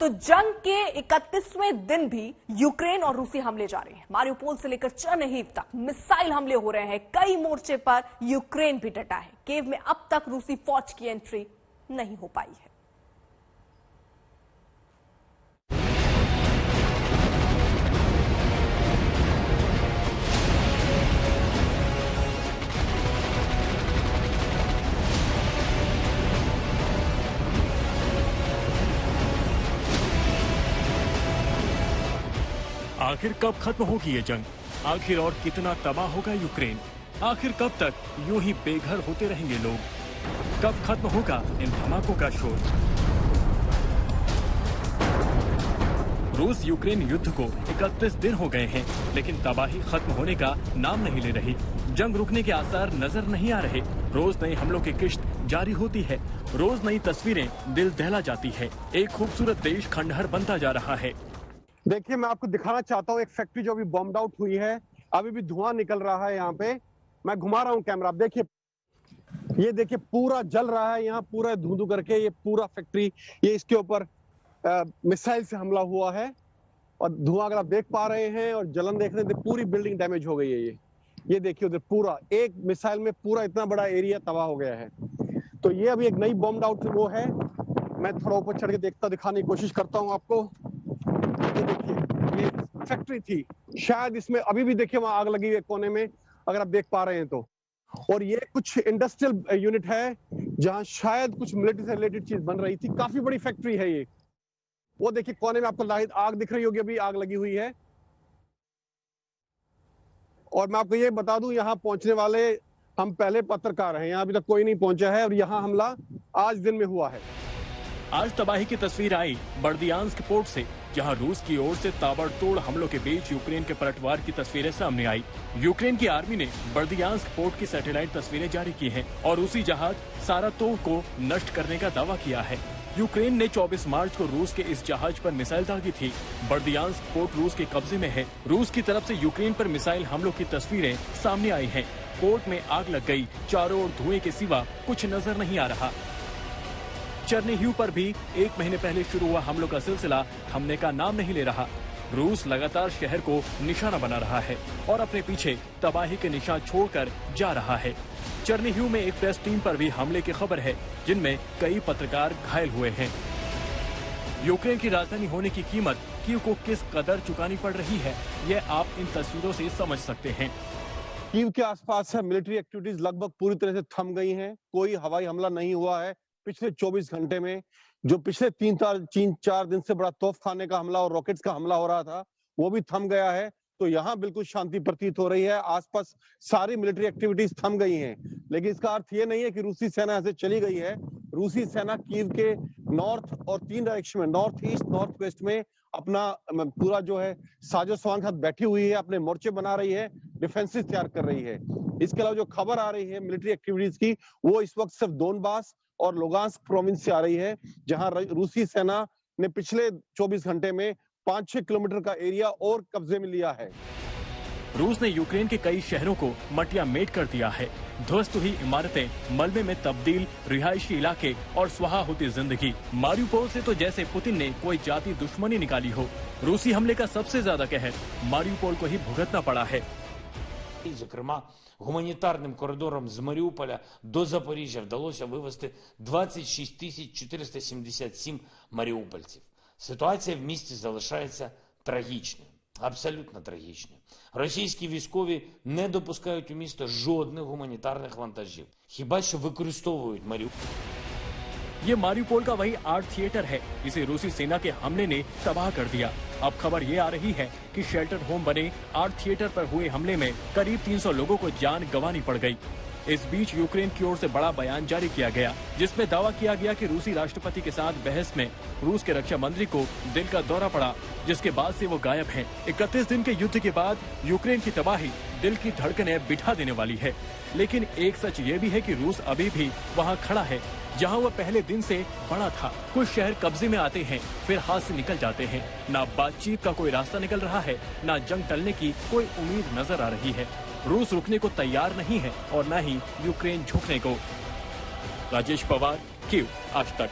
तो जंग के 31वें दिन भी यूक्रेन और रूसी हमले जारी हैं। मारिउपोल से लेकर चरनिहिव तक मिसाइल हमले हो रहे हैं। कई मोर्चे पर यूक्रेन भी डटा है। कीव में अब तक रूसी फौज की एंट्री नहीं हो पाई है। आखिर कब खत्म होगी ये जंग? आखिर और कितना तबाह होगा यूक्रेन? आखिर कब तक यूं ही बेघर होते रहेंगे लोग? कब खत्म होगा इन धमाकों का शोर? रूस यूक्रेन युद्ध को 31 दिन हो गए हैं, लेकिन तबाही खत्म होने का नाम नहीं ले रही। जंग रुकने के आसार नजर नहीं आ रहे। रोज नए हमलों की किश्त जारी होती है। रोज नई तस्वीरें दिल दहला जाती है। एक खूबसूरत देश खंडहर बनता जा रहा है। देखिए, मैं आपको दिखाना चाहता हूँ एक फैक्ट्री जो अभी बॉम्ब आउट हुई है। अभी भी धुआं निकल रहा है। यहाँ पे मैं घुमा रहा हूँ कैमरा। आप देखिए, ये देखिए पूरा जल रहा है। यहाँ पूरा धुंधु करके ये पूरा फैक्ट्री, ये इसके ऊपर मिसाइल से हमला हुआ है और धुआं अगर आप देख पा रहे हैं और जलन देख रहे हैं, पूरी बिल्डिंग डैमेज हो गई है। ये देखिए उधर पूरा एक मिसाइल में पूरा इतना बड़ा एरिया तबाह हो गया है। तो ये अभी एक नई बॉम्ब आउट वो है। मैं थोड़ा ऊपर चढ़ के दिखाने की कोशिश करता हूँ आपको। ये देखिए, ये फैक्ट्री थी। शायद इसमें अभी भी देखिए वहां आग लगी है कोने में, अगर आप देख पा रहे हैं तो। और ये कुछ इंडस्ट्रियल यूनिट है जहां शायद कुछ मिलिट्री से रिलेटेड चीज बन रही थी। काफी बड़ी फैक्ट्री है ये। वो देखिए कोने में आपको आग दिख रही होगी, अभी आग लगी हुई है। और मैं आपको ये बता दूं, यहाँ पहुंचने वाले हम पहले पत्रकार हैं। यहाँ अभी तक कोई नहीं पहुंचा है और यहाँ हमला आज दिन में हुआ है। आज तबाही की तस्वीर आई बर्दियांस्क पोर्ट से, जहां रूस की ओर से ताबड़तोड़ हमलों के बीच यूक्रेन के पलटवार की तस्वीरें सामने आई। यूक्रेन की आर्मी ने बर्दियांस्क पोर्ट की सैटेलाइट तस्वीरें जारी की हैं और रूसी जहाज सारातोव को नष्ट करने का दावा किया है। यूक्रेन ने 24 मार्च को रूस के इस जहाज पर मिसाइल दागी थी। बर्दियांस्क पोर्ट रूस के कब्जे में है। रूस की तरफ से यूक्रेन पर मिसाइल हमलों की तस्वीरें सामने आई हैं। पोर्ट में आग लग गई। चारों ओर धुएं के सिवा कुछ नजर नहीं आ रहा। चरनिहिव पर भी 1 महीने पहले शुरू हुआ हमलों का सिलसिला थमने का नाम नहीं ले रहा। रूस लगातार शहर को निशाना बना रहा है और अपने पीछे तबाही के निशान छोड़कर जा रहा है। चरनिहिव में एक प्रेस टीम पर भी हमले की खबर है, जिनमें कई पत्रकार घायल हुए हैं। यूक्रेन की राजधानी होने की कीमत कीव को किस कदर चुकानी पड़ रही है, यह आप इन तस्वीरों से समझ सकते हैं। कीव के आसपास मिलिट्री एक्टिविटीज लगभग पूरी तरह से थम गई हैं। कोई हवाई हमला नहीं हुआ है पिछले 24 घंटे में। जो पिछले 3-4 दिन से बड़ा तोपखाने का हमला और रॉकेट्स का हमला हो रहा था, वो भी थम गया है। तो यहाँ बिल्कुल शांति प्रतीत हो रही है। आसपास सारी मिलिट्री एक्टिविटीज थम गई हैं। लेकिन इसका अर्थ ये नहीं है कि रूसी सेना यहाँ से चली गई है। रूसी सेना कीव के नॉर्थ और 3 डायरेक्शन में, नॉर्थ ईस्ट, नॉर्थ वेस्ट में अपना पूरा जो है साजो सामान के साथ बैठी हुई है। अपने मोर्चे बना रही है, डिफेंसेस तैयार कर रही है। इसके अलावा जो खबर आ रही है मिलिट्री एक्टिविटीज की, वो इस वक्त सिर्फ दोनबास और लुगांस्क प्रोविंस से आ रही है, जहां रूसी सेना ने पिछले 24 घंटे में 5-6 किलोमीटर का एरिया और कब्जे में लिया है। रूस ने यूक्रेन के कई शहरों को मटिया मेट कर दिया है। ध्वस्त हुई इमारतें, मलबे में तब्दील रिहायशी इलाके और स्वाहा होती जिंदगी। मारिउपोल से तो जैसे पुतिन ने कोई जाति दुश्मनी निकाली हो। रूसी हमले का सबसे ज्यादा कहर मारिउपोल को ही भुगतना पड़ा है। Зокрема, гуманітарним коридором з Маріуполя до Запоріжжя вдалося вивезти 26 477 маріупольців. Ситуація в місті залишається трагічною, абсолютно трагічною. Російські військові не допускають у місто жодних гуманітарних вантажів, хіба що використовують Маріуполь. ये मारिउपोल का वही आर्ट थिएटर है। इसे रूसी सेना के हमले ने तबाह कर दिया। अब खबर ये आ रही है कि शेल्टर होम बने आर्ट थिएटर पर हुए हमले में करीब 300 लोगों को जान गंवानी पड़ गई। इस बीच यूक्रेन की ओर से बड़ा बयान जारी किया गया, जिसमें दावा किया गया कि रूसी राष्ट्रपति के साथ बहस में रूस के रक्षा मंत्री को दिल का दौरा पड़ा, जिसके बाद से वो गायब हैं। 31 दिन के युद्ध के बाद यूक्रेन की तबाही दिल की धड़कनें बिठा देने वाली है। लेकिन एक सच ये भी है कि रूस अभी भी वहाँ खड़ा है, जहाँ वह पहले दिन से बड़ा था। कुछ शहर कब्जे में आते हैं, फिर हाथ से निकल जाते हैं। ना बातचीत का कोई रास्ता निकल रहा है, ना जंग टलने की कोई उम्मीद नजर आ रही है। रूस रुकने को तैयार नहीं है और न ही यूक्रेन झुकने को। राजेश पवार, कीव, आज तक।